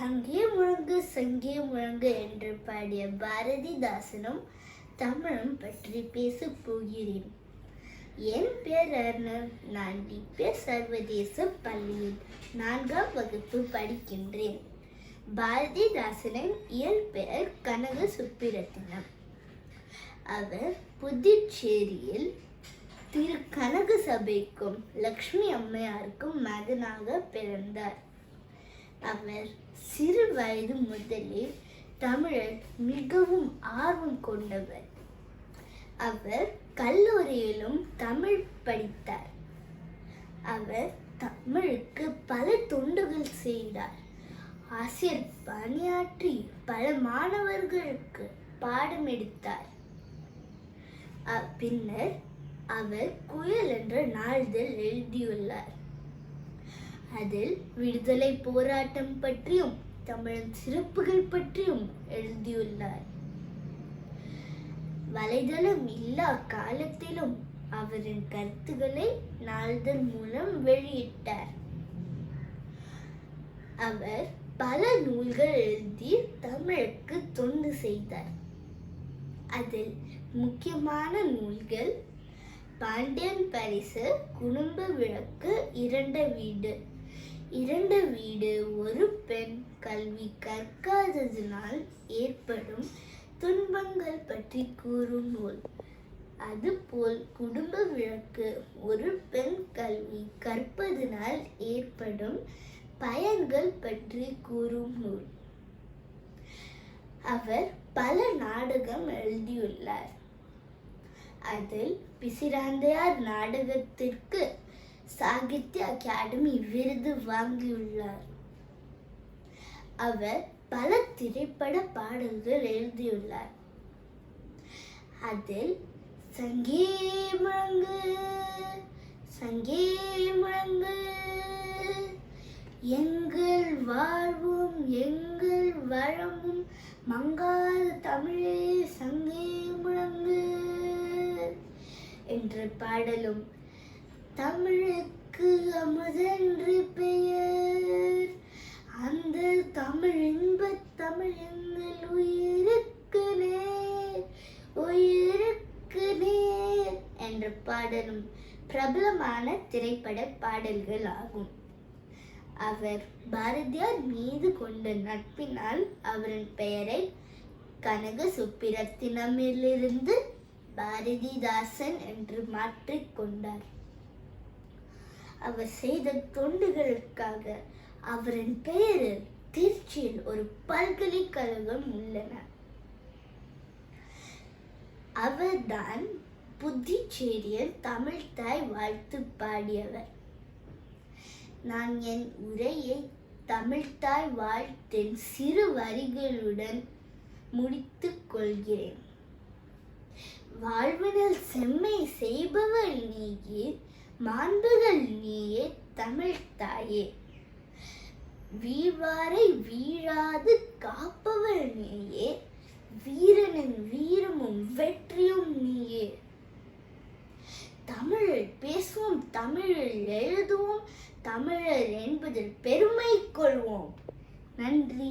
சங்கே முழங்கு சங்கே முழங்கு என்று பாடிய பாரதிதாசனும் தமிழும் பற்றி பேசப் போகிறேன். என் பேர் அர்ணவ். நான் டிபே சர்வதேச பள்ளியில் 4ஆம் வகுப்பு படிக்கின்றேன். பாரதிதாசனின் இயற்பெயர் கனக சுப்பிரத்தினம். அவர் புதுச்சேரியில் திரு கனக சபைக்கும் லக்ஷ்மி அம்மையாருக்கும் மகனாக பிறந்தார். அவர் சிறு வயது முதலே தமிழில் மிகவும் ஆர்வம் கொண்டவர். அவர் கல்லூரியிலும் தமிழ் படித்தார். அவர் தமிழுக்கு பல தொண்டுகள் செய்தார். ஆசிரியர் பணியாற்றி பல மாணவர்களுக்கு பாடம் எடுத்தார். பின்னர் அவர் குயில் என்ற நாளிதழ் எழுதியுள்ளார். அதில் விடுதலை போராட்டம் பற்றியும் தமிழின் சிறப்புகள் பற்றியும் எழுதியுள்ளார். வலைதளம் இல்லா காலத்திலும் அவரின் கருத்துக்களை நாளிதழ் மூலம் வெளியிட்டார். அவர் பல நூல்கள் எழுதி தமிழுக்கு தொண்டு செய்தார். அதில் முக்கியமான நூல்கள் பாண்டியன் பரிசு, குடும்ப விளக்கு, இரண்ட வீடு, ஒரு பெண் கல்வி கற்காததினால் ஏற்படும் துன்பங்கள் பற்றி கூறும் நூல். அதுபோல் குடும்ப விளக்கு, ஒரு பெண் கல்வி கற்பதனால் ஏற்படும் பயன்கள் பற்றி கூறும் நூல். அவர் பல நாடகம் எழுதியுள்ளார். அதில் பிசிராந்தையார் நாடகத்திற்கு சாகித்ய அகாடமி விருது வாங்கியுள்ளார். அவர் பல திரைப்பட பாடல்கள் எழுதியுள்ளார். அதில் சங்கே முழங்கு சங்கே முழங்கு, எங்கள் வாழ்வும் எங்கள் வளமும் மங்காத தமிழே சங்கே முழங்கு என்ற பாடலும், தமிழுக்கு அமுதென்று பெயர், அந்த தமிழ் இன்பத் தமிழ் எங்கள் உயிருக்கு நேர் உயிருக்கு நேர் என்ற பாடலும் பிரபலமான திரைப்பட பாடல்கள் ஆகும். அவர் பாரதியார் மீது கொண்ட நட்பினால் அவரின் பெயரை கனக சுப்பிரத்தினமிலிருந்து பாரதிதாசன் என்று மாற்றிக்கொண்டார். அவர் செய்த தொண்டுகளுக்காக அவரின் பெயரில் திருச்சியில் ஒரு பல்கலைக்கழகம் உள்ளன. அவர்தான் புதுச்சேரியில் தமிழ் தாய் வாழ்த்து பாடியவர். நான் என் உரையை தமிழ்தாய் வாழ்த்தின் சிறு வரிகளுடன் முடித்துக் கொள்கிறேன். வாழ்வினில் செம்மை செய்பவள் நீயே, மாண்புகள் நீயே தமிழ்தாயே, வீழ்வாரை வீழாது காப்பவள் நீயே, வீரனின் வீரமும் வெற்றியும் நீயே. தமிழில் பேசுவோம், தமிழில் எழுதுவோம், தமிழர் என்பதில் பெருமை கொள்வோம். நன்றி.